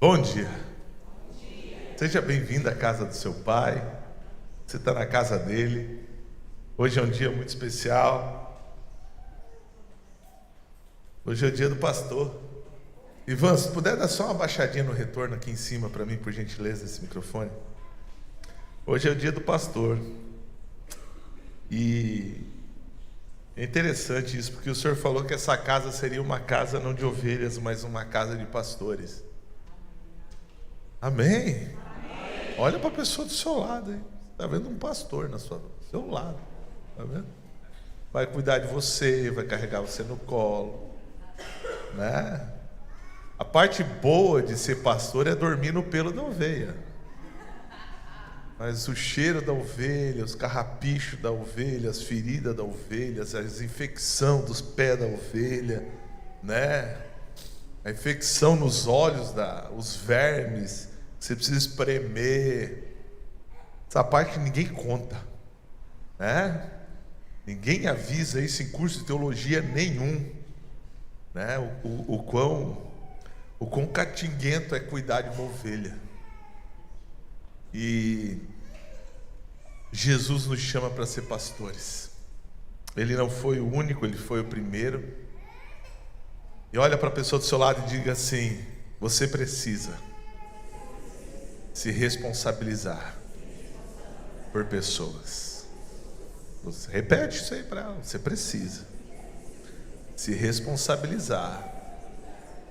Bom dia. Seja bem-vindo à casa do seu pai. Você está na casa dele. Hoje é um dia muito especial. Hoje é o dia do pastor. Ivan, se puder dar só uma baixadinha no retorno aqui em cima para mim, por gentileza, esse microfone. Hoje é o dia do pastor. E é interessante isso, porque o senhor falou que essa casa seria uma casa não de ovelhas, mas uma casa de pastores. Amém? Amém. Olha para a pessoa do seu lado, hein? Está vendo um pastor do seu lado. Está vendo? Vai cuidar de você, vai carregar você no colo, né? A parte boa de ser pastor é dormir no pelo da ovelha. Mas o cheiro da ovelha, os carrapichos da ovelha, as feridas da ovelha, as infecções dos pés da ovelha, né? A infecção nos olhos, os vermes, você precisa espremer. Essa parte ninguém conta, né? Ninguém avisa isso em curso de teologia nenhum, né? O quão catinguento é cuidar de uma ovelha. E Jesus nos chama para ser pastores. Ele não foi o único, ele foi o primeiro. E olha para a pessoa do seu lado e diga assim: você precisa se responsabilizar por pessoas. Você repete isso aí para ela. Você precisa se responsabilizar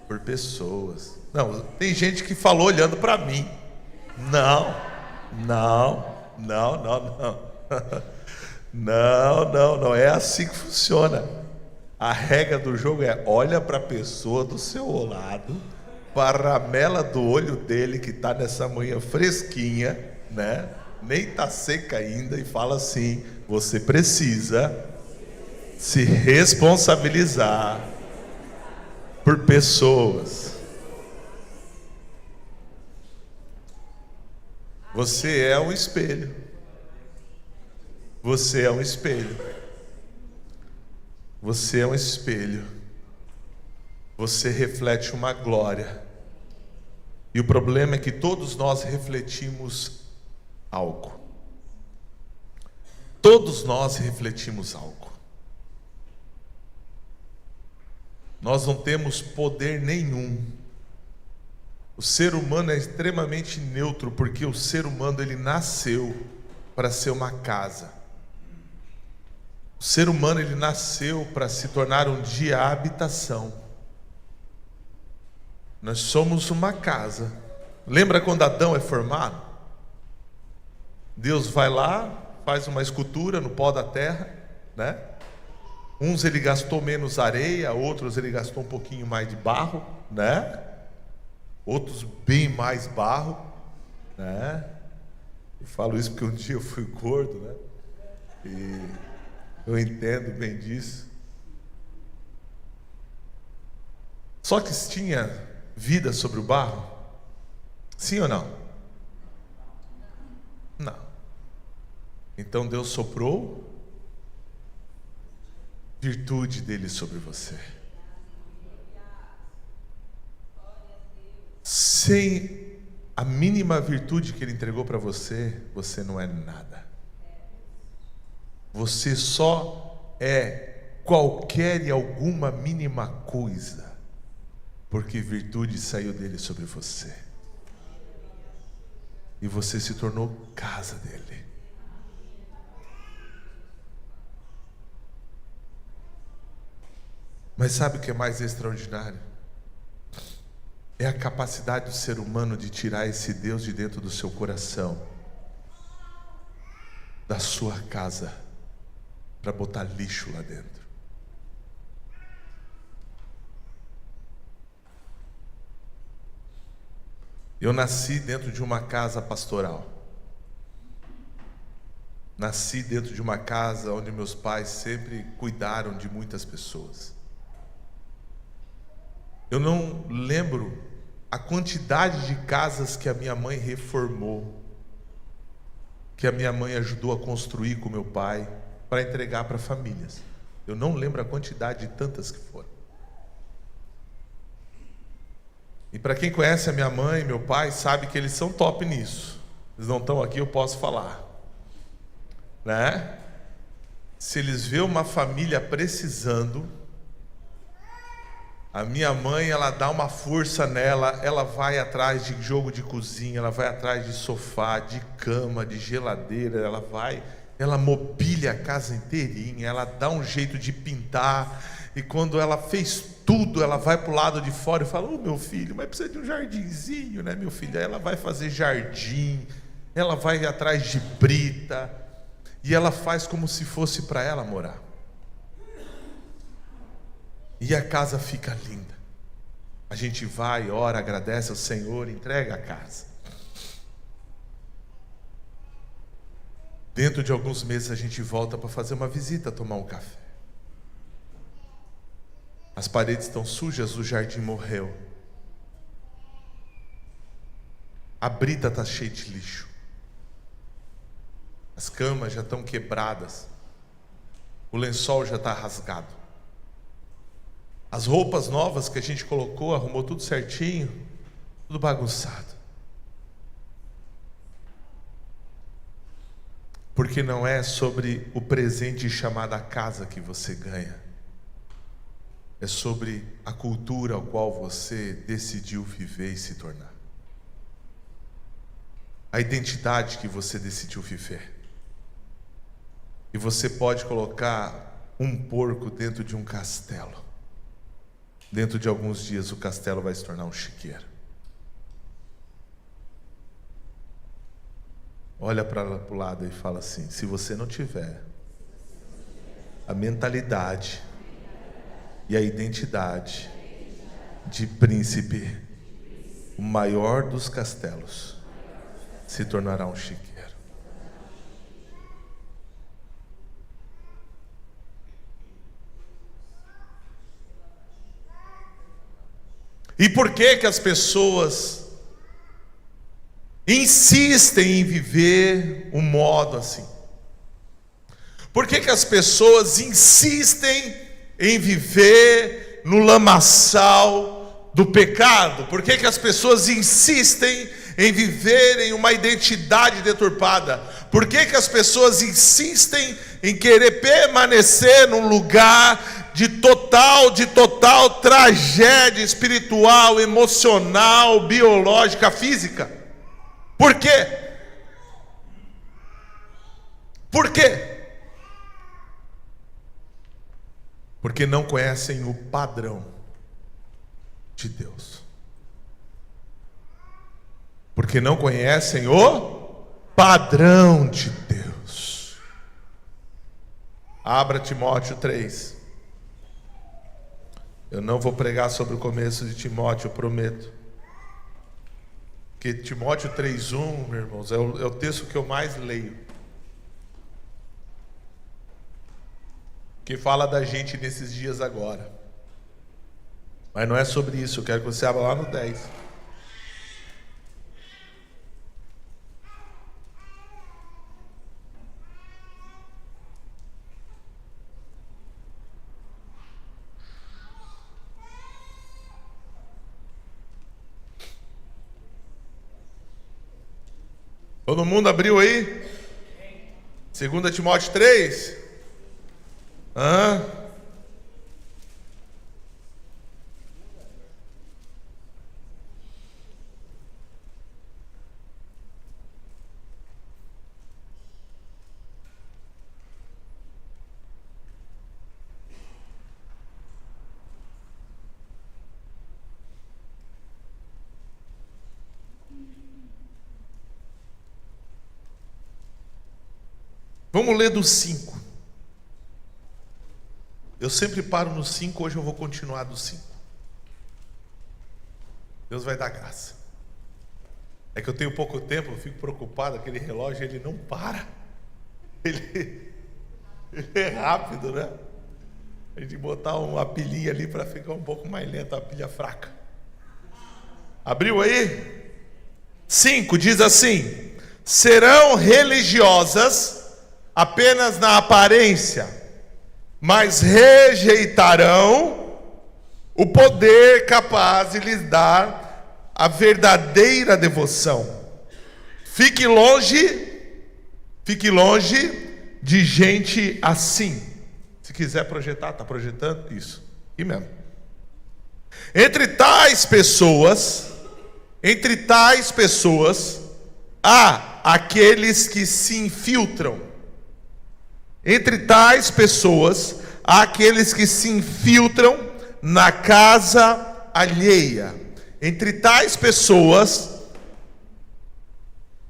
por pessoas. Não, tem gente que falou olhando para mim. Não. Não é assim que funciona. A regra do jogo é: olha para a pessoa do seu lado, para a ramela do olho dele que está nessa manhã fresquinha, né? Nem está seca ainda, e fala assim: você precisa se responsabilizar por pessoas. Você é um espelho. Você é um espelho. Você é um espelho. Você reflete uma glória. E o problema é que todos nós refletimos algo. Todos nós refletimos algo. Nós não temos poder nenhum. O ser humano é extremamente neutro, porque o ser humano ele nasceu para ser uma casa. O ser humano ele nasceu para se tornar um dia a habitação. Nós somos uma casa. Lembra quando Adão é formado? Deus vai lá, faz uma escultura no pó da terra, né? Uns ele gastou menos areia, outros ele gastou um pouquinho mais de barro, né? Outros bem mais barro, né? Eu falo isso porque um dia eu fui gordo, né? E eu entendo bem disso. Só que tinha vida sobre o barro? Sim ou não? Não. Então Deus soprou virtude dele sobre você. Sem a mínima virtude que ele entregou para você, você não é nada. Você só é qualquer e alguma mínima coisa, porque virtude saiu dele sobre você. E você se tornou casa dele. Mas sabe o que é mais extraordinário? É a capacidade do ser humano de tirar esse Deus de dentro do seu coração, da sua casa, para botar lixo lá dentro. Eu nasci dentro de uma casa pastoral. Nasci dentro de uma casa onde meus pais sempre cuidaram de muitas pessoas. Eu não lembro a quantidade de casas que a minha mãe reformou, que a minha mãe ajudou a construir com meu pai, para entregar para famílias. Eu não lembro a quantidade de tantas que foram. E para quem conhece a minha mãe e meu pai, sabe que eles são top nisso. Eles não estão aqui, eu posso falar, né? Se eles vêem uma família precisando, a minha mãe, ela dá uma força nela, ela vai atrás de jogo de cozinha, ela vai atrás de sofá, de cama, de geladeira, ela mobília a casa inteirinha, ela dá um jeito de pintar, e quando ela fez tudo, ela vai para o lado de fora e fala: ô meu filho, mas precisa de um jardinzinho, né meu filho? Aí ela vai fazer jardim, ela vai atrás de brita, e ela faz como se fosse para ela morar. E a casa fica linda. A gente vai, ora, agradece ao Senhor, entrega a casa. Dentro de alguns meses a gente volta para fazer uma visita, tomar um café. As paredes estão sujas, o jardim morreu. A brita está cheia de lixo. As camas já estão quebradas. O lençol já está rasgado. As roupas novas que a gente colocou, arrumou tudo certinho, tudo bagunçado. Porque não é sobre o presente chamado a casa que você ganha. É sobre a cultura ao qual você decidiu viver e se tornar. A identidade que você decidiu viver. E você pode colocar um porco dentro de um castelo. Dentro de alguns dias o castelo vai se tornar um chiqueiro. Olha para o lado e fala assim: se você não tiver a mentalidade e a identidade de príncipe, o maior dos castelos se tornará um chiqueiro. E por que que as pessoas insistem em viver um modo assim? Por que que as pessoas insistem em viver no lamaçal do pecado? Por que que as pessoas insistem em viverem uma identidade deturpada? Por que que as pessoas insistem em querer permanecer num lugar de total tragédia espiritual, emocional, biológica, física? Por quê? Por quê? Porque não conhecem o padrão de Deus. Porque não conhecem o padrão de Deus. Abra Timóteo 3. Eu não vou pregar sobre o começo de Timóteo, eu prometo. Porque Timóteo 3:1, meus irmãos, é o texto que eu mais leio. Que fala da gente nesses dias agora. Mas não é sobre isso, eu quero que você abra lá no 10. Todo mundo abriu aí? 2 Timóteo 3? Vamos ler do 5. Eu sempre paro no 5, hoje eu vou continuar do 5. Deus vai dar graça. É que eu tenho pouco tempo, eu fico preocupado, aquele relógio ele não para. Ele é rápido, né? A gente botar uma pilhinha ali para ficar um pouco mais lenta, a pilha fraca. Abriu aí? 5 diz assim: serão religiosas apenas na aparência, mas rejeitarão o poder capaz de lhes dar a verdadeira devoção. Fique longe de gente assim. Se quiser projetar, está projetando? Isso, e mesmo. Entre tais pessoas, há aqueles que se infiltram. Entre tais pessoas, há aqueles que se infiltram na casa alheia. Entre tais pessoas,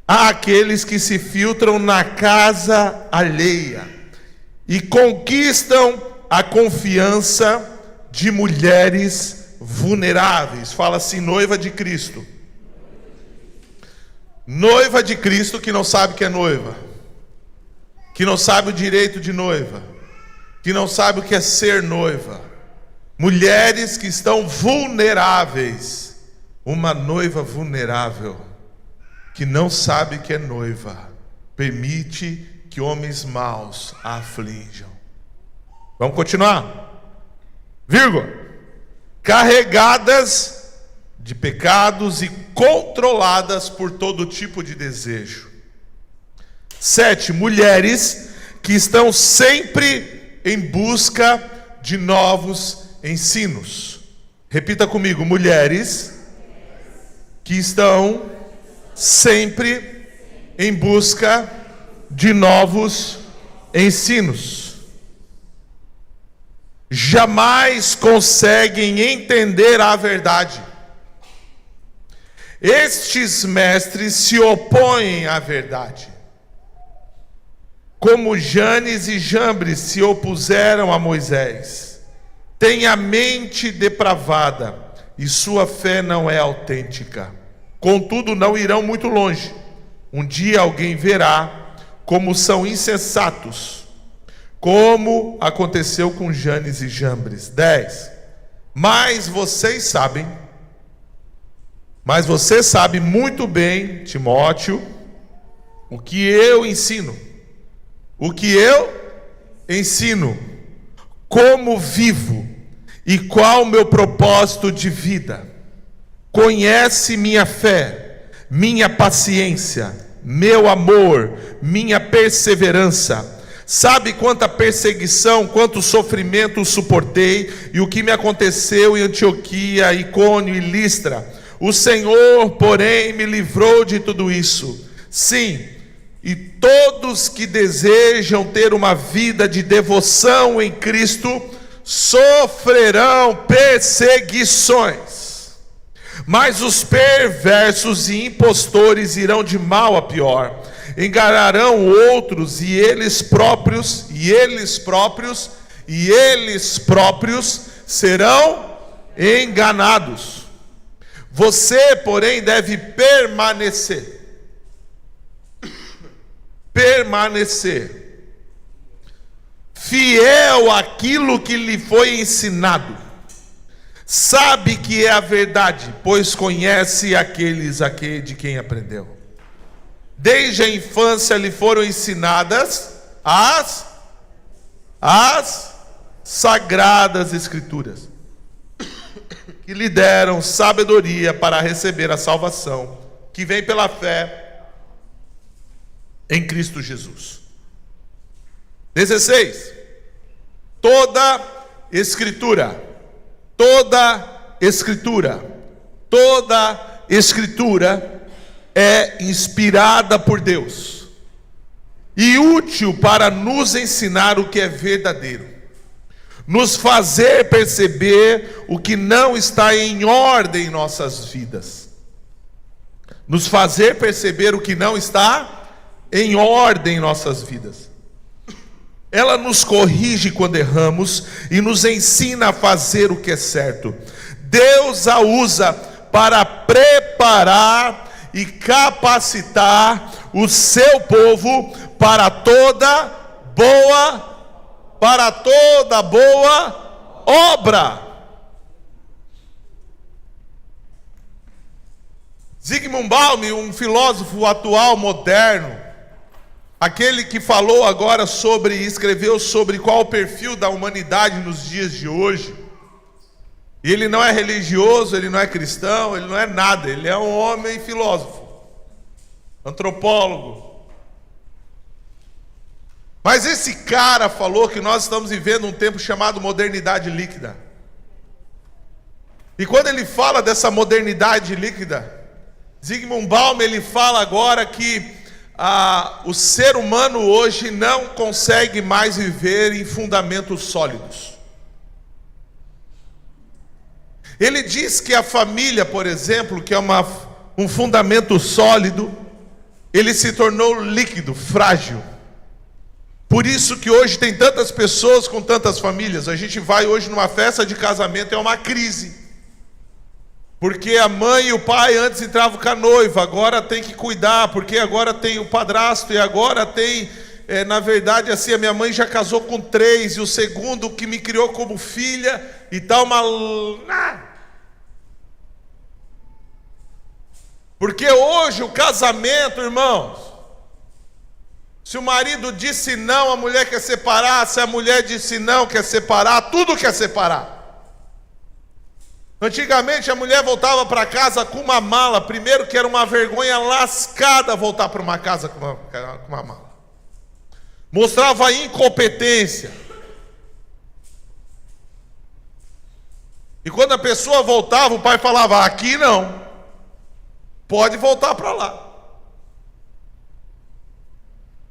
há aqueles que se filtram na casa alheia e conquistam a confiança de mulheres vulneráveis. Fala assim: noiva de Cristo. Noiva de Cristo que não sabe que é noiva, que não sabe o direito de noiva, que não sabe o que é ser noiva. Mulheres que estão vulneráveis. Uma noiva vulnerável que não sabe que é noiva permite que homens maus a aflijam. Vamos continuar? Vírgula. Carregadas de pecados e controladas por todo tipo de desejo. 7. Mulheres que estão sempre em busca de novos ensinos. Repita comigo: mulheres que estão sempre em busca de novos ensinos. Jamais conseguem entender a verdade. Estes mestres se opõem à verdade, como Janes e Jambres se opuseram a Moisés. Têm a mente depravada e sua fé não é autêntica. Contudo, não irão muito longe. Um dia alguém verá como são insensatos, como aconteceu com Janes e Jambres. 10. Mas você sabe muito bem, Timóteo, o que eu ensino. O que eu ensino, como vivo e qual o meu propósito de vida. Conhece minha fé, minha paciência, meu amor, minha perseverança. Sabe quanta perseguição, quanto sofrimento suportei e o que me aconteceu em Antioquia, Icônio e Listra. O Senhor, porém, me livrou de tudo isso. Sim, e todos que desejam ter uma vida de devoção em Cristo sofrerão perseguições. Mas os perversos e impostores irão de mal a pior. Enganarão outros e eles próprios serão enganados. Você, porém, deve permanecer fiel àquilo que lhe foi ensinado. Sabe que é a verdade, pois conhece aqueles de quem aprendeu. Desde a infância lhe foram ensinadas as sagradas escrituras, que lhe deram sabedoria para receber a salvação, que vem pela fé em Cristo Jesus. 16. Toda escritura é inspirada por Deus e útil para nos ensinar o que é verdadeiro, nos fazer perceber o que não está em ordem em nossas vidas. Nos fazer perceber o que não está em ordem em nossas vidas. Ela nos corrige quando erramos e nos ensina a fazer o que é certo. Deus a usa para preparar e capacitar o seu povo para toda boa obra. Zygmunt Bauman, um filósofo atual, moderno, aquele que falou agora escreveu sobre qual o perfil da humanidade nos dias de hoje. E ele não é religioso, ele não é cristão, ele não é nada, ele é um homem filósofo, antropólogo. Mas esse cara falou que nós estamos vivendo um tempo chamado modernidade líquida. E quando ele fala dessa modernidade líquida, Zygmunt Bauman, ele fala agora que o ser humano hoje não consegue mais viver em fundamentos sólidos. Ele diz que a família, por exemplo, que é um fundamento sólido, ele se tornou líquido, frágil. Por isso que hoje tem tantas pessoas com tantas famílias. A gente vai hoje numa festa de casamento, é uma crise. Porque a mãe e o pai antes entravam com a noiva, agora tem que cuidar, porque agora tem o padrasto e agora tem, na verdade, assim, a minha mãe já casou com 3 e o segundo que me criou como filha e tal, porque hoje o casamento, irmãos, se o marido disse não, a mulher quer separar, se a mulher disse não, quer separar, tudo quer separar. Antigamente a mulher voltava para casa com uma mala, primeiro que era uma vergonha lascada voltar para uma casa com uma mala. Mostrava incompetência. E quando a pessoa voltava, o pai falava, aqui não, pode voltar para lá.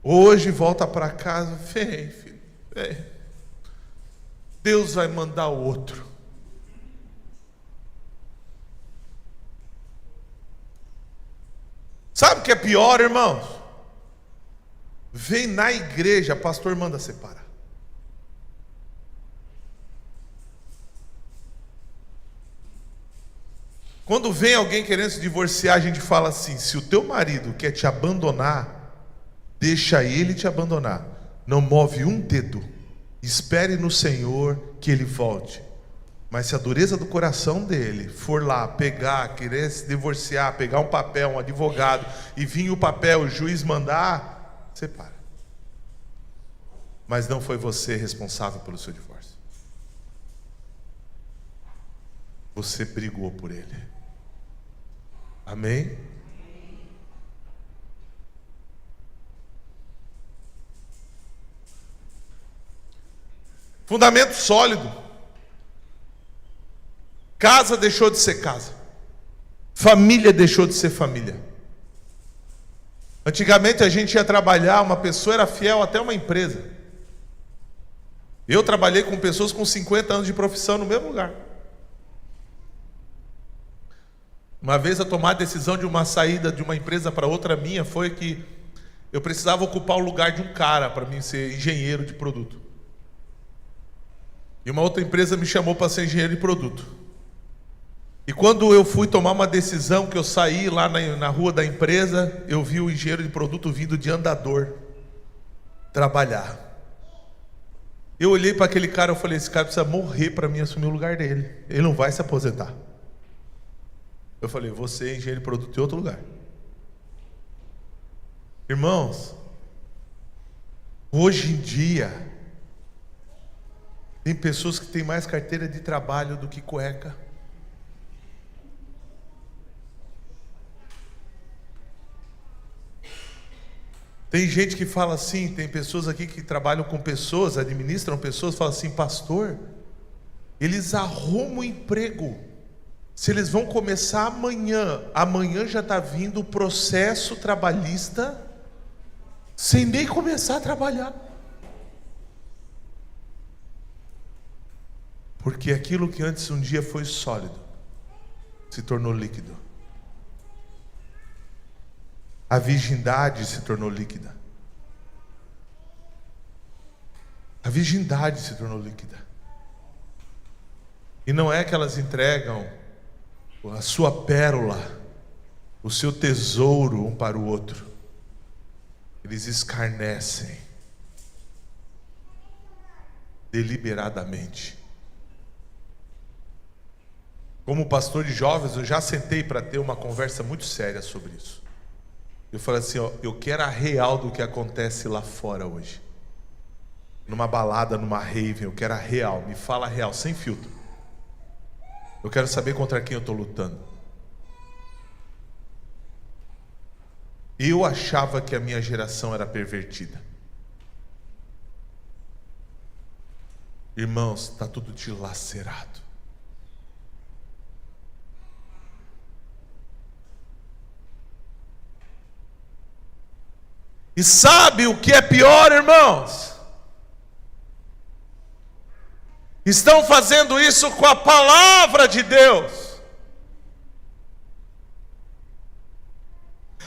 Hoje volta para casa, vem filho, vem. Deus vai mandar outro. Sabe o que é pior, irmãos? Vem na igreja, pastor manda separar. Quando vem alguém querendo se divorciar, a gente fala assim, se o teu marido quer te abandonar, deixa ele te abandonar. Não move um dedo. Espere no Senhor que ele volte. Mas se a dureza do coração dele for lá pegar, querer se divorciar, pegar um papel, um advogado, e vir o papel, o juiz mandar, separa. Mas não foi você responsável pelo seu divórcio. Você brigou por ele. Amém? Fundamento sólido. Casa deixou de ser casa. Família deixou de ser família. Antigamente a gente ia trabalhar, uma pessoa era fiel até uma empresa. Eu trabalhei com pessoas com 50 anos de profissão no mesmo lugar. Uma vez a tomar a decisão de uma saída de uma empresa para outra minha foi que eu precisava ocupar o lugar de um cara para mim ser engenheiro de produto. E uma outra empresa me chamou para ser engenheiro de produto. E quando eu fui tomar uma decisão, que eu saí lá na rua da empresa, eu vi o engenheiro de produto vindo de andador trabalhar. Eu olhei para aquele cara e falei, esse cara precisa morrer para mim assumir o lugar dele. Ele não vai se aposentar. Eu falei, você é engenheiro de produto em outro lugar. Irmãos, hoje em dia, tem pessoas que têm mais carteira de trabalho do que cueca. Tem gente que fala assim, tem pessoas aqui que trabalham com pessoas, administram pessoas, falam assim, pastor, eles arrumam emprego. Se eles vão começar amanhã já está vindo o processo trabalhista, sem nem começar a trabalhar. Porque aquilo que antes um dia foi sólido, se tornou líquido. A virgindade se tornou líquida. A virgindade se tornou líquida. E não é que elas entregam a sua pérola, o seu tesouro um para o outro. Eles escarnecem deliberadamente. Como pastor de jovens, eu já sentei para ter uma conversa muito séria sobre isso. Eu falei assim, ó, eu quero a real do que acontece lá fora hoje. Numa balada, numa rave, eu quero a real. Me fala a real, sem filtro. Eu quero saber contra quem eu estou lutando. Eu achava que a minha geração era pervertida. Irmãos, está tudo dilacerado. E sabe o que é pior, irmãos? Estão fazendo isso com a palavra de Deus.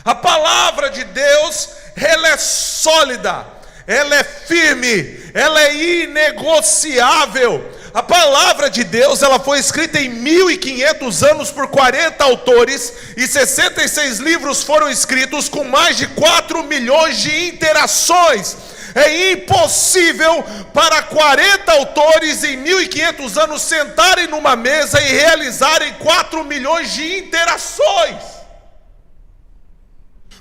A palavra de Deus, ela é sólida, ela é firme, ela é inegociável. A palavra de Deus, ela foi escrita em 1500 anos por 40 autores, e 66 livros foram escritos com mais de 4 milhões de interações. É impossível para 40 autores em 1500 anos sentarem numa mesa e realizarem 4 milhões de interações.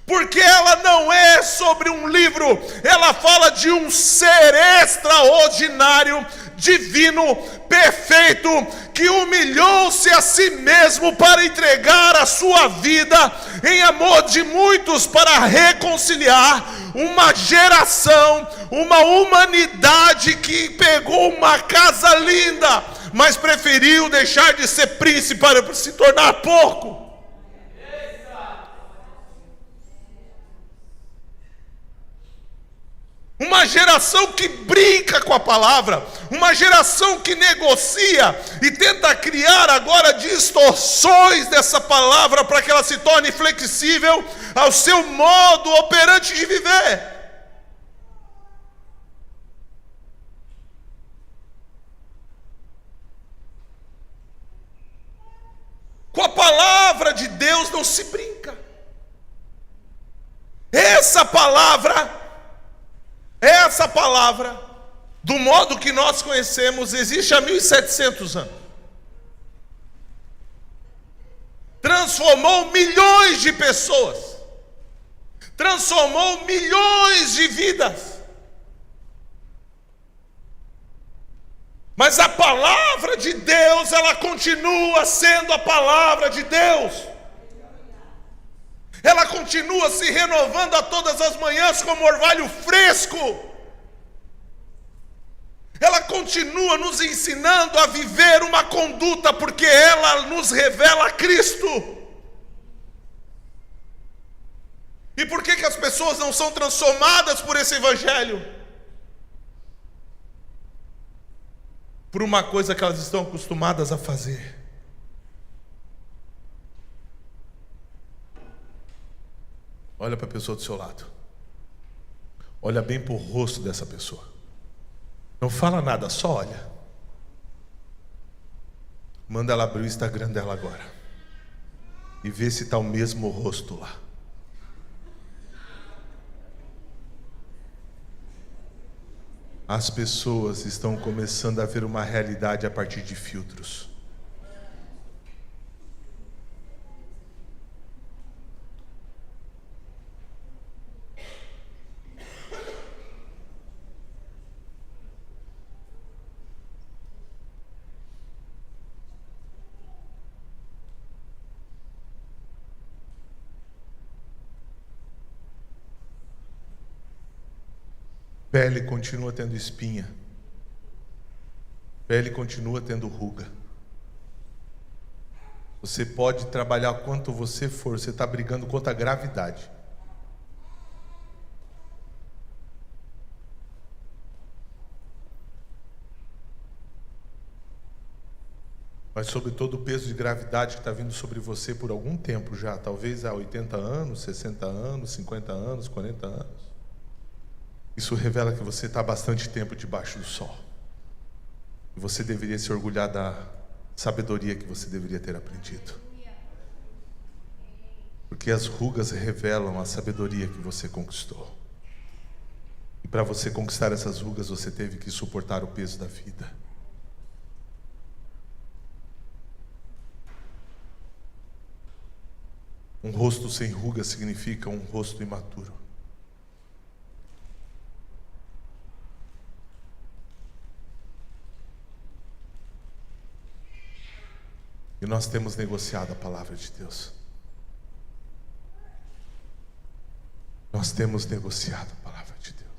Porque ela não é sobre um livro, ela fala de um ser extraordinário, divino, perfeito, que humilhou-se a si mesmo para entregar a sua vida em amor de muitos, para reconciliar uma geração, uma humanidade que pegou uma casa linda, mas preferiu deixar de ser príncipe para se tornar pouco. Uma geração que brinca com a palavra, uma geração que negocia e tenta criar agora distorções dessa palavra para que ela se torne flexível ao seu modo operante de viver. Com a palavra de Deus não se brinca. Essa palavra, do modo que nós conhecemos, existe há 1700 anos. Transformou milhões de pessoas, transformou milhões de vidas. Mas a palavra de Deus, ela continua sendo a palavra de Deus. Ela continua se renovando a todas as manhãs como orvalho fresco. Ela continua nos ensinando a viver uma conduta, porque ela nos revela Cristo. E por que as pessoas não são transformadas por esse evangelho? Por uma coisa que elas estão acostumadas a fazer. Olha para a pessoa do seu lado. Olha bem para o rosto dessa pessoa. Não fala nada, só olha. Manda ela abrir o Instagram dela agora e vê se está o mesmo rosto lá. As pessoas estão começando a ver uma realidade a partir de filtros. Pele continua tendo espinha. Pele continua tendo ruga. Você pode trabalhar quanto você for, você está brigando contra a gravidade. Mas sobre todo o peso de gravidade que está vindo sobre você por algum tempo já, talvez há 80 anos, 60 anos, 50 anos, 40 anos. Isso revela que você está há bastante tempo debaixo do sol. E você deveria se orgulhar da sabedoria que você deveria ter aprendido. Porque as rugas revelam a sabedoria que você conquistou. E para você conquistar essas rugas, você teve que suportar o peso da vida. Um rosto sem rugas significa um rosto imaturo. nós temos negociado a palavra de Deus. Nós temos negociado a palavra de Deus.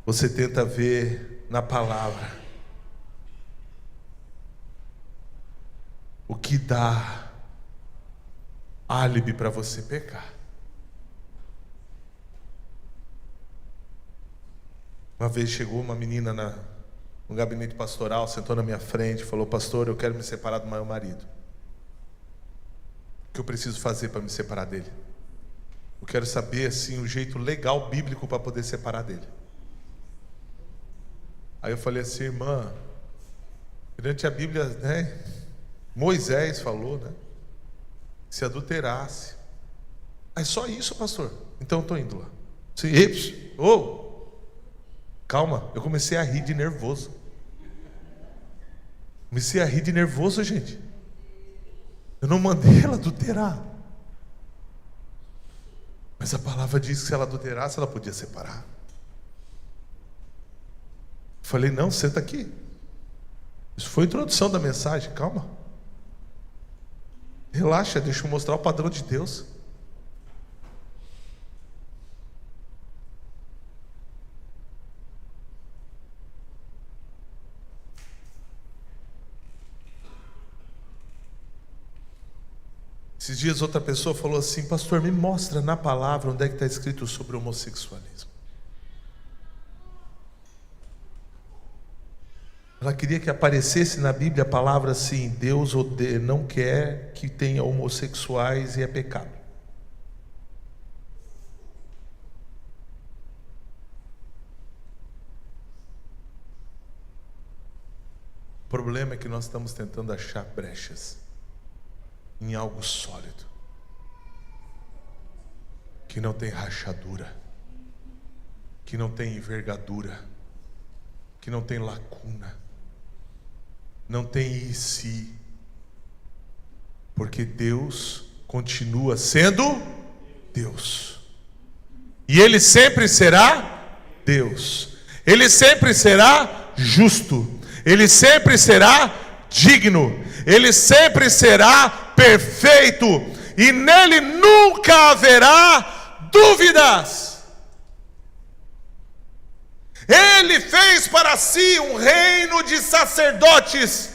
Você tenta ver na palavra o que dá álibi para você pecar. Uma vez chegou uma menina no gabinete pastoral, sentou na minha frente e falou: pastor, eu quero me separar do meu marido. O que eu preciso fazer para me separar dele? Eu quero saber assim o jeito legal bíblico para poder separar dele. Aí eu falei assim: irmã, durante a Bíblia, né, Moisés falou, né, se adulterasse. É só isso, pastor? Então eu estou indo lá. Calma, eu comecei a rir de nervoso. Comecei a rir de nervoso, gente. Eu não mandei ela adulterar. Mas a palavra diz que se ela adulterasse, ela podia separar. Falei: não, senta aqui. Isso foi a introdução da mensagem, calma. Relaxa, deixa eu mostrar o padrão de Deus. Esses dias outra pessoa falou assim: pastor, me mostra na palavra onde é que está escrito sobre homossexualismo. Ela queria que aparecesse na Bíblia a palavra assim: Deus não quer que tenha homossexuais e é pecado. O problema é que nós estamos tentando achar brechas em algo sólido, que não tem rachadura, que não tem envergadura, que não tem lacuna, não tem e se, porque Deus continua sendo Deus, e Ele sempre será Deus, Ele sempre será justo, Ele sempre será digno, Ele sempre será perfeito, e nele nunca haverá dúvidas. Ele fez para si um reino de sacerdotes.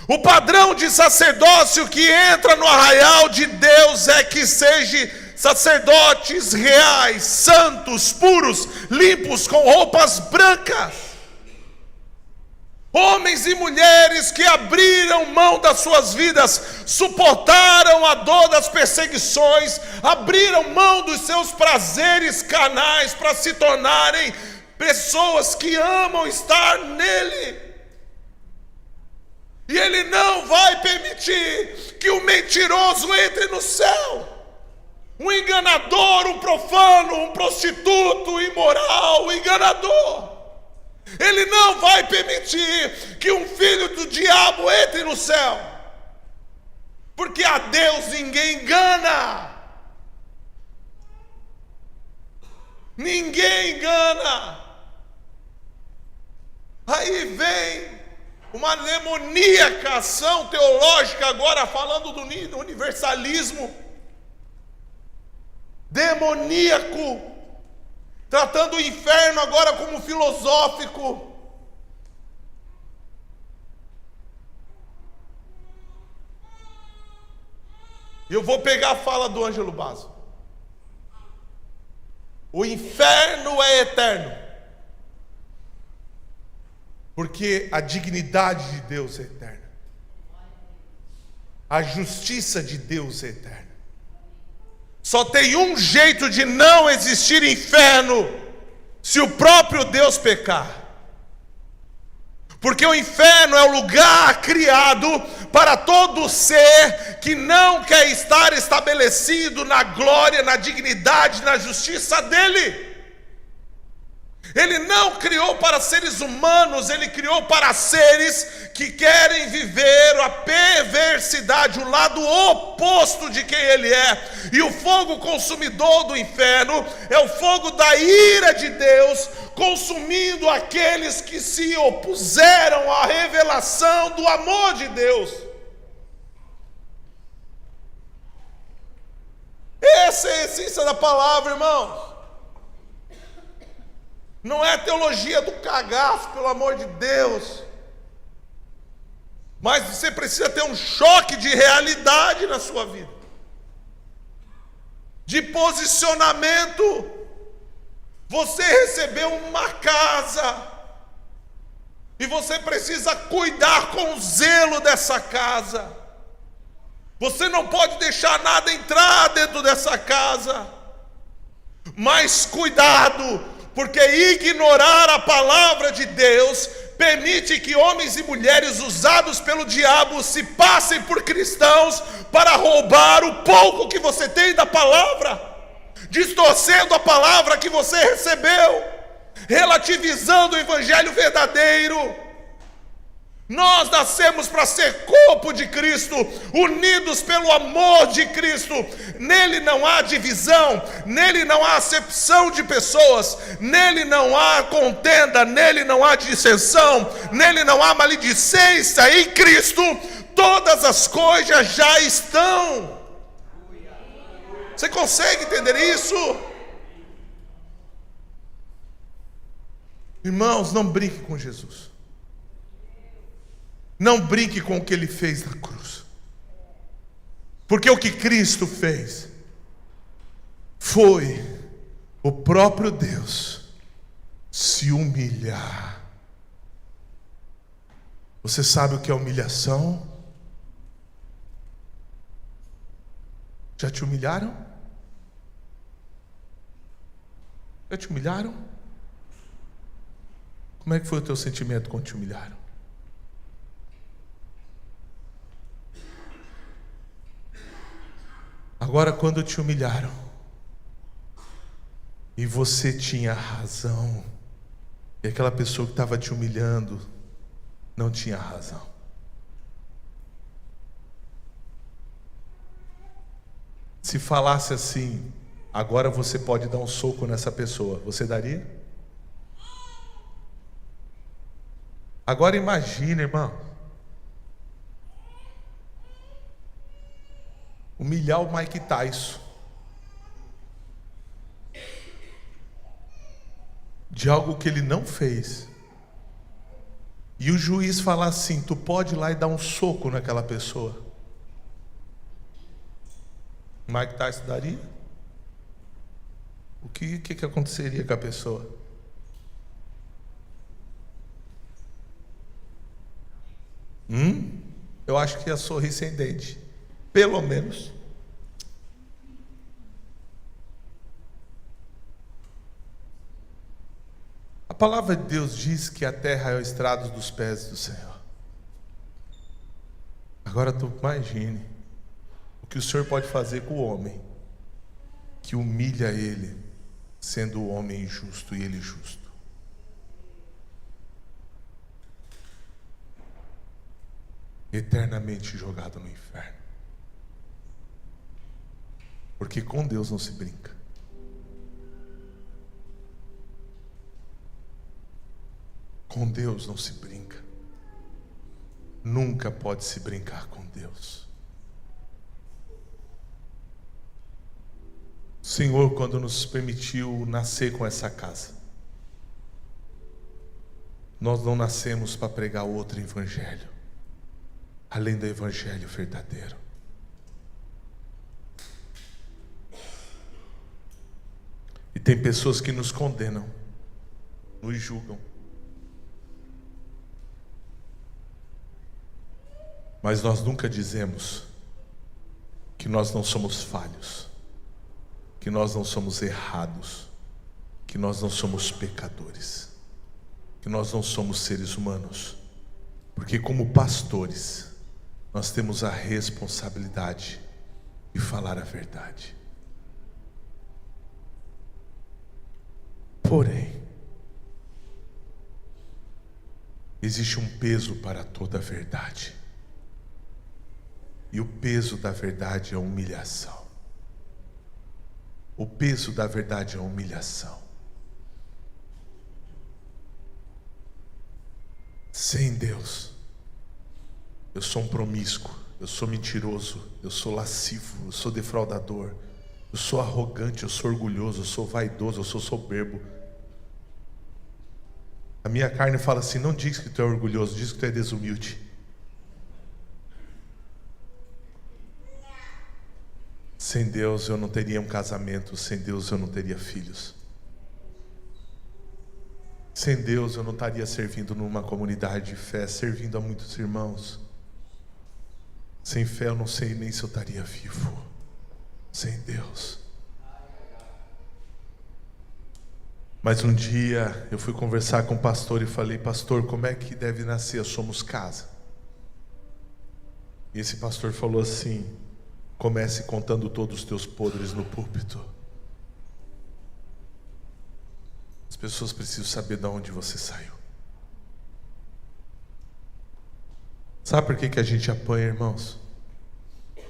O padrão de sacerdócio que entra no arraial de Deus é que sejam sacerdotes reais, santos, puros, limpos, com roupas brancas. Homens e mulheres que abriram mão das suas vidas, suportaram a dor das perseguições, abriram mão dos seus prazeres carnais para se tornarem pessoas que amam estar nele. E Ele não vai permitir que o mentiroso entre no céu. Um enganador, um profano, um prostituto, um imoral, um enganador. Ele não vai permitir que um filho do diabo entre no céu, porque a Deus ninguém engana. Ninguém engana. Aí vem uma demoníaca ação teológica, agora falando do universalismo demoníaco, tratando o inferno agora como filosófico. Eu vou pegar a fala do Ângelo Basso. O inferno é eterno, porque a dignidade de Deus é eterna, a justiça de Deus é eterna. Só tem um jeito de não existir inferno: se o próprio Deus pecar. Porque o inferno é o lugar criado para todo ser que não quer estar estabelecido na glória, na dignidade, na justiça dele. Ele não criou para seres humanos, Ele criou para seres que querem viver a perversidade realidade, o lado oposto de quem ele é. E o fogo consumidor do inferno é o fogo da ira de Deus, consumindo aqueles que se opuseram à revelação do amor de Deus. Essa é a essência da palavra, irmãos. Não é teologia do cagaço, pelo amor de Deus. Mas você precisa ter um choque de realidade na sua vida, de posicionamento. Você recebeu uma casa e você precisa cuidar com zelo dessa casa. Você não pode deixar nada entrar dentro dessa casa. Mas cuidado, porque ignorar a palavra de Deus permite que homens e mulheres usados pelo diabo se passem por cristãos para roubar o pouco que você tem da palavra, distorcendo a palavra que você recebeu, relativizando o evangelho verdadeiro. Nós nascemos para ser corpo de Cristo, unidos pelo amor de Cristo. Nele não há divisão, nele não há acepção de pessoas, nele não há contenda, nele não há dissensão, nele não há maledicência. Em Cristo todas as coisas já estão. Você consegue entender isso? Irmãos, não brinque com Jesus. Não brinque com o que ele fez na cruz. Porque o que Cristo fez foi o próprio Deus se humilhar. Você sabe o que é humilhação? Já te humilharam? Já te humilharam? Como é que foi o teu sentimento quando te humilharam? Agora, quando te humilharam e você tinha razão, e aquela pessoa que estava te humilhando não tinha razão, se falasse assim: agora você pode dar um soco nessa pessoa, você daria? Agora imagine, irmão, humilhar o Mike Tyson de algo que ele não fez, e o juiz falar assim: tu pode ir lá e dar um soco naquela pessoa. Mike Tyson daria? O que aconteceria com a pessoa? Eu acho que ia sorrir sem dente. Pelo menos. A palavra de Deus diz que a terra é o estrado dos pés do Senhor. Agora tu imagine o que o Senhor pode fazer com o homem que humilha ele, sendo o homem injusto e ele justo. Eternamente jogado no inferno. Porque com Deus não se brinca. Com Deus não se brinca. Nunca pode se brincar com Deus. O Senhor, quando nos permitiu nascer com essa casa, nós não nascemos para pregar outro evangelho, além do evangelho verdadeiro. E tem pessoas que nos condenam, nos julgam. Mas nós nunca dizemos que nós não somos falhos, que nós não somos errados, que nós não somos pecadores, que nós não somos seres humanos. Porque como pastores, nós temos a responsabilidade de falar a verdade. Porém, existe um peso para toda a verdade. E o peso da verdade é humilhação. O peso da verdade é humilhação. Sem Deus, eu sou um promíscuo, eu sou mentiroso, eu sou lascivo, eu sou defraudador, eu sou arrogante, eu sou orgulhoso, eu sou vaidoso, eu sou soberbo. A minha carne fala assim: não diz que tu é orgulhoso, diz que tu é desumilde. Sem Deus eu não teria um casamento, sem Deus eu não teria filhos. Sem Deus eu não estaria servindo numa comunidade de fé, servindo a muitos irmãos. Sem fé eu não sei nem se eu estaria vivo. Sem Deus. Mas um dia eu fui conversar com o pastor e falei: pastor, como é que deve nascer a Somos Casa? E esse pastor falou assim: comece contando todos os teus podres no púlpito. As pessoas precisam saber de onde você saiu. Sabe por que a gente apanha, irmãos?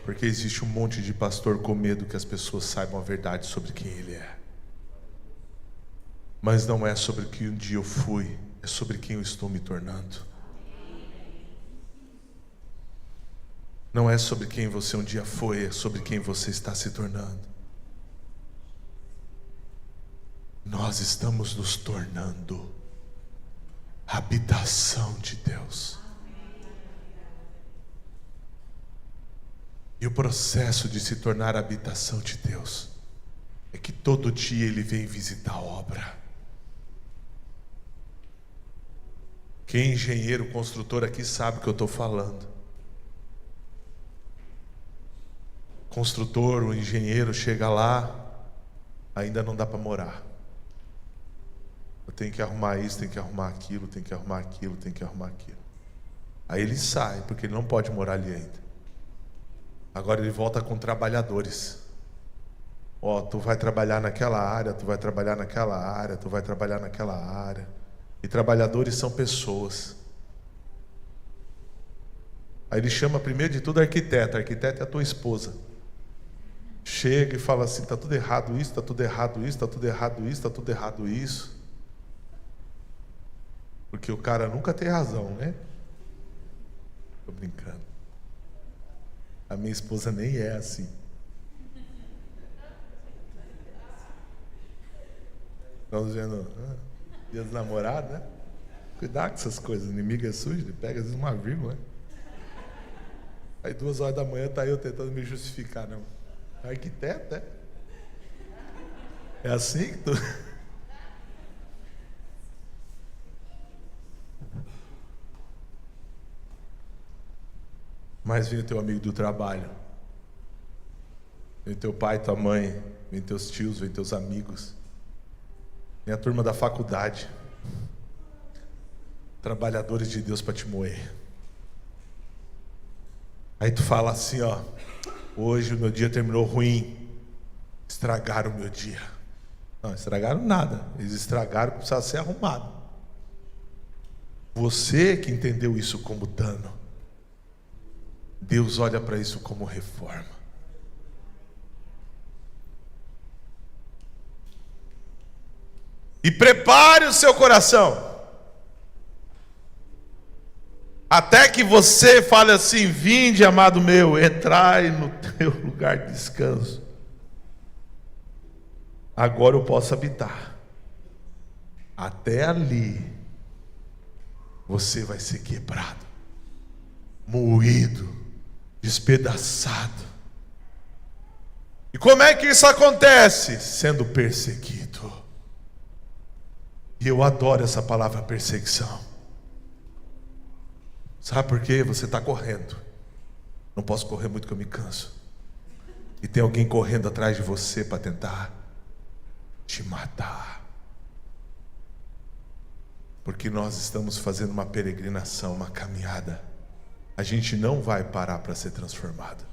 Porque existe um monte de pastor com medo que as pessoas saibam a verdade sobre quem ele é. Mas não é sobre o que um dia eu fui, é sobre quem eu estou me tornando. Não é sobre quem você um dia foi, é sobre quem você está se tornando. Nós estamos nos tornando a habitação de Deus. E o processo de se tornar a habitação de Deus é que todo dia Ele vem visitar a obra. Quem é engenheiro, construtor aqui sabe o que eu estou falando. Construtor, o engenheiro chega lá, ainda não dá para morar. Eu tenho que arrumar isso, tenho que arrumar aquilo, tenho que arrumar aquilo, tenho que arrumar aquilo. Aí ele sai, porque ele não pode morar ali ainda. Agora ele volta com trabalhadores. Ó, tu vai trabalhar naquela área, tu vai trabalhar naquela área, tu vai trabalhar naquela área. E trabalhadores são pessoas. Aí ele chama primeiro de tudo arquiteta. A arquiteta é a tua esposa. Chega e fala assim: está tudo errado isso, está tudo errado isso, está tudo errado isso, está tudo errado isso. Porque o cara nunca tem razão, né? Tô brincando. A minha esposa nem é assim. Estamos vendo Dia dos Namorados, né? Cuidado com essas coisas, o inimigo é sujo, ele pega às vezes uma vírgula, né? Aí 2 horas da manhã tá eu tentando me justificar, não. Arquiteto, é? É assim que tu... Mas vem o teu amigo do trabalho, vem teu pai, tua mãe, vem teus tios, vem teus amigos, vem a turma da faculdade, trabalhadores de Deus para te moer. Aí tu fala assim: ó, hoje o meu dia terminou ruim, estragaram o meu dia. Não, estragaram nada, eles estragaram porque precisava ser arrumado. Você que entendeu isso como dano, Deus olha para isso como reforma. E prepare o seu coração, até que você fale assim: vinde, amado meu, entrai no teu lugar de descanso. Agora eu posso habitar. Até ali você vai ser quebrado, moído, despedaçado. E como é que isso acontece? Sendo perseguido. E eu adoro essa palavra perseguição. Sabe por quê? Você está correndo. Não posso correr muito que eu me canso. E tem alguém correndo atrás de você para tentar te matar. Porque nós estamos fazendo uma peregrinação, uma caminhada. A gente não vai parar para ser transformado.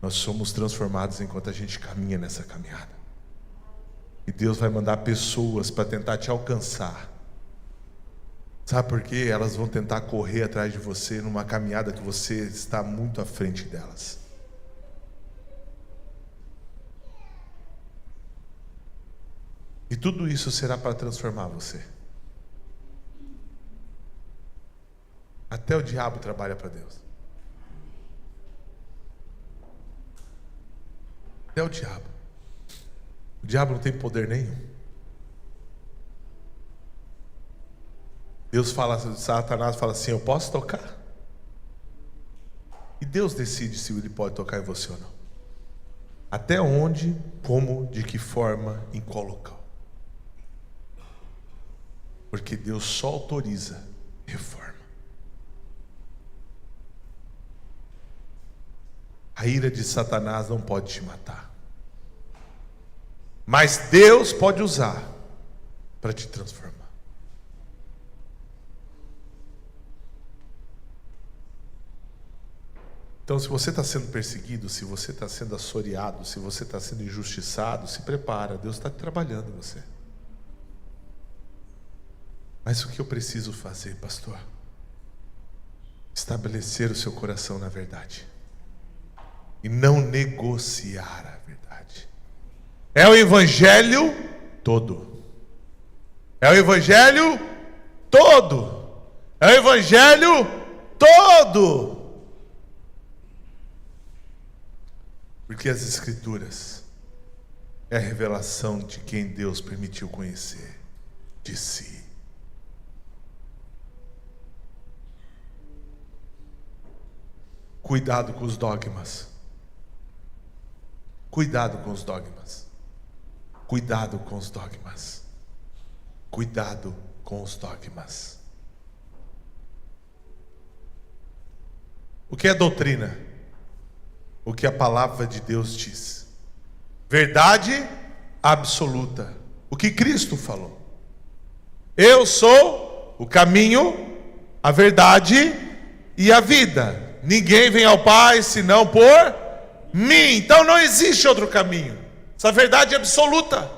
Nós somos transformados enquanto a gente caminha nessa caminhada. E Deus vai mandar pessoas para tentar te alcançar. Sabe por quê? Elas vão tentar correr atrás de você numa caminhada que você está muito à frente delas. E tudo isso será para transformar você. Até o diabo trabalha para Deus. Até o diabo. O diabo não tem poder nenhum. Deus fala, Satanás fala assim: eu posso tocar? E Deus decide se ele pode tocar em você ou não. Até onde, como, de que forma, em qual local. Porque Deus só autoriza reforma. A ira de Satanás não pode te matar. Mas Deus pode usar para te transformar. Então, se você está sendo perseguido, se você está sendo assoreado, se você está sendo injustiçado, se prepara, Deus está trabalhando em você. Mas o que eu preciso fazer, pastor? Estabelecer o seu coração na verdade. E não negociar a verdade. É o evangelho todo. É o evangelho todo. É o evangelho todo. Porque as escrituras é a revelação de quem Deus permitiu conhecer de si. Cuidado com os dogmas. Cuidado com os dogmas. Cuidado com os dogmas. Cuidado com os dogmas. O que é doutrina? O que a palavra de Deus diz. Verdade absoluta. O que Cristo falou. Eu sou o caminho, a verdade e a vida. Ninguém vem ao Pai senão por mim. Então não existe outro caminho. Essa verdade é absoluta.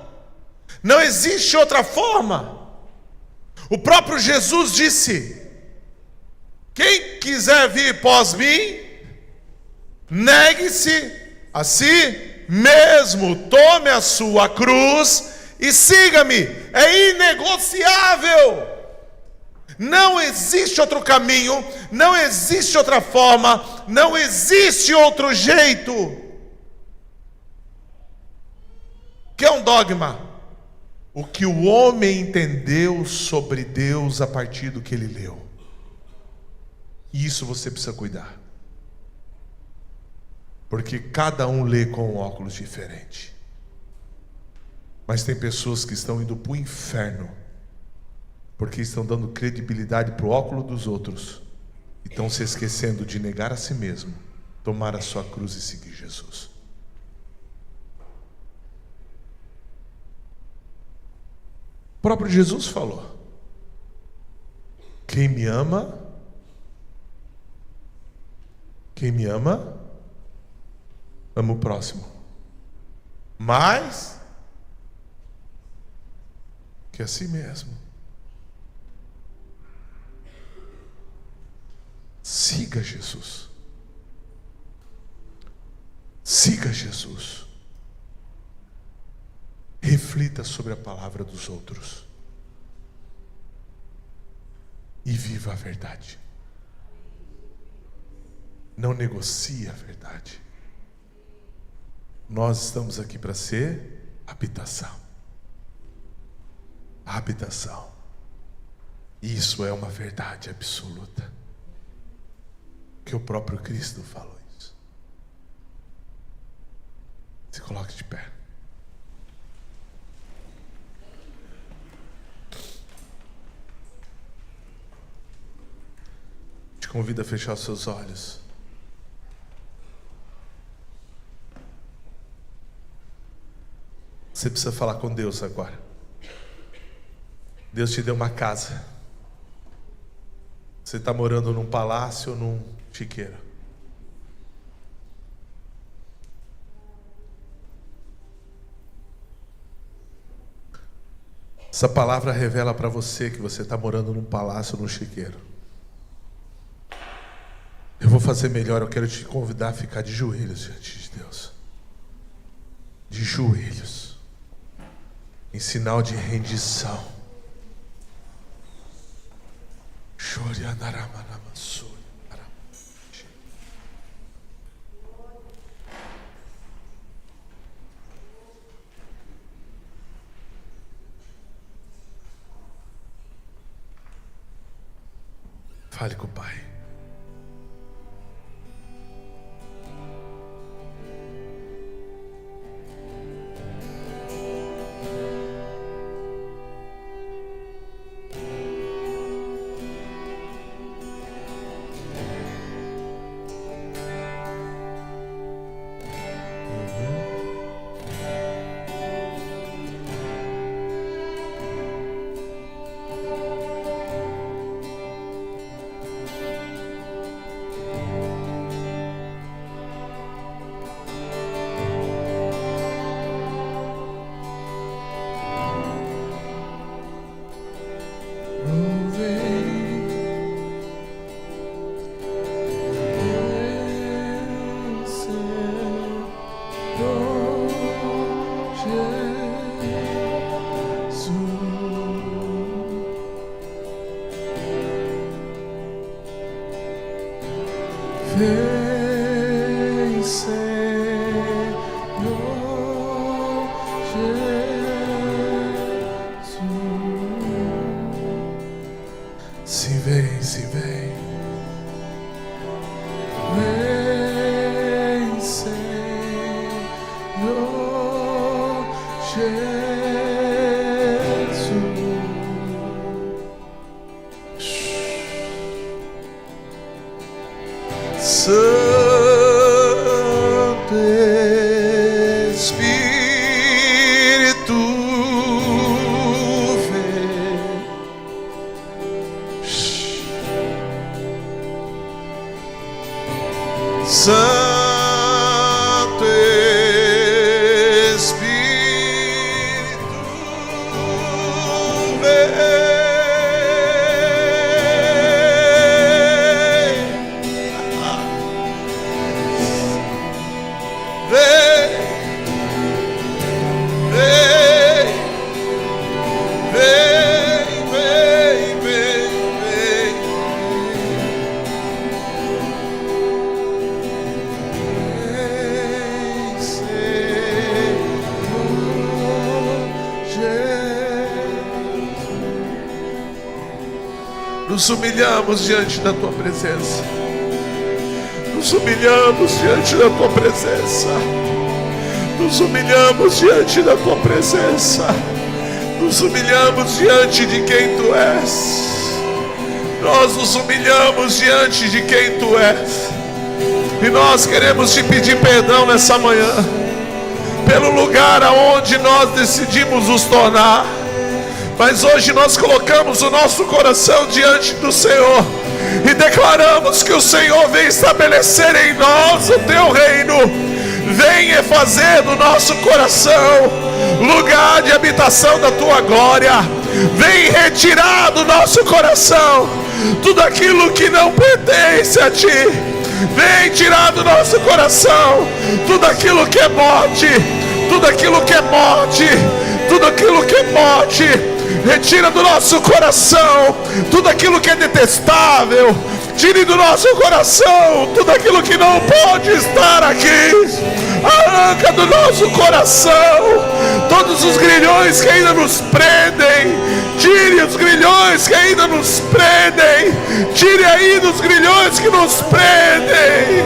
Não existe outra forma. O próprio Jesus disse: quem quiser vir após mim, negue-se a si mesmo, tome a sua cruz e siga-me. É inegociável. Não existe outro caminho, não existe outra forma, não existe outro jeito. O que é um dogma? O que o homem entendeu sobre Deus a partir do que ele leu. E isso você precisa cuidar. Porque cada um lê com um óculos diferente. Mas tem pessoas que estão indo para o inferno porque estão dando credibilidade para o óculos dos outros e estão se esquecendo de negar a si mesmo, tomar a sua cruz e seguir Jesus. O próprio Jesus falou: quem me ama, ama o próximo, mais que a si mesmo. Siga Jesus. Siga Jesus. Reflita sobre a palavra dos outros. E viva a verdade. Não negocie a verdade. Nós estamos aqui para ser habitação. A habitação. Isso é uma verdade absoluta. Que o próprio Cristo falou isso. Se coloque de pé. Te convido a fechar os seus olhos. Você precisa falar com Deus agora. Deus te deu uma casa. Você está morando num palácio ou num chiqueiro? Essa palavra revela para você que você está morando num palácio, num chiqueiro. Eu vou fazer melhor, eu quero te convidar a ficar de joelhos diante de Deus. De joelhos. Em sinal de rendição. Fale com o Pai. Vem, Senhor Jesus. Sim, vem, sim, vem. Vem, Senhor Jesus. Santo Espírito, vem. Santo Espírito, vem. Nos humilhamos diante da Tua presença. Nos humilhamos diante da Tua presença. Nos humilhamos diante da Tua presença. Nos humilhamos diante de quem Tu és. Nós nos humilhamos diante de quem Tu és. E nós queremos Te pedir perdão nessa manhã pelo lugar aonde nós decidimos nos tornar. Mas hoje nós colocamos o nosso coração diante do Senhor e declaramos que o Senhor vem estabelecer em nós o Teu reino. Venha fazer do nosso coração lugar de habitação da Tua glória. Vem retirar do nosso coração tudo aquilo que não pertence a Ti. Vem tirar do nosso coração tudo aquilo que é morte. Tudo aquilo que é morte. Tudo aquilo que é morte. Retira do nosso coração tudo aquilo que é detestável. Tire do nosso coração tudo aquilo que não pode estar aqui. Arranca do nosso coração todos os grilhões que ainda nos prendem. Tire os grilhões que ainda nos prendem. Tire aí dos grilhões que nos prendem.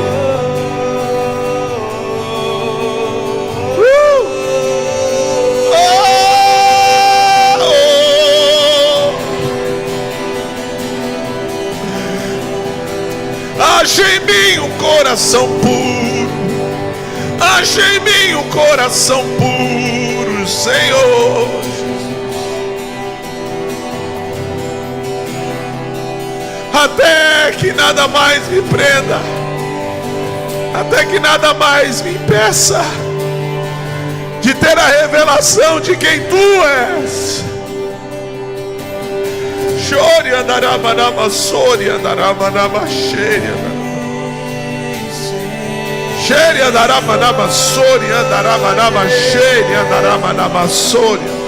Ache em mim um coração puro. Ache em mim um coração puro, Senhor. Até que nada mais me prenda. Até que nada mais me impeça de ter a revelação de quem Tu és. Shoria daramanama soria daramanama sheria. Sheria daramanama soria daramanama sheria daramanama soria.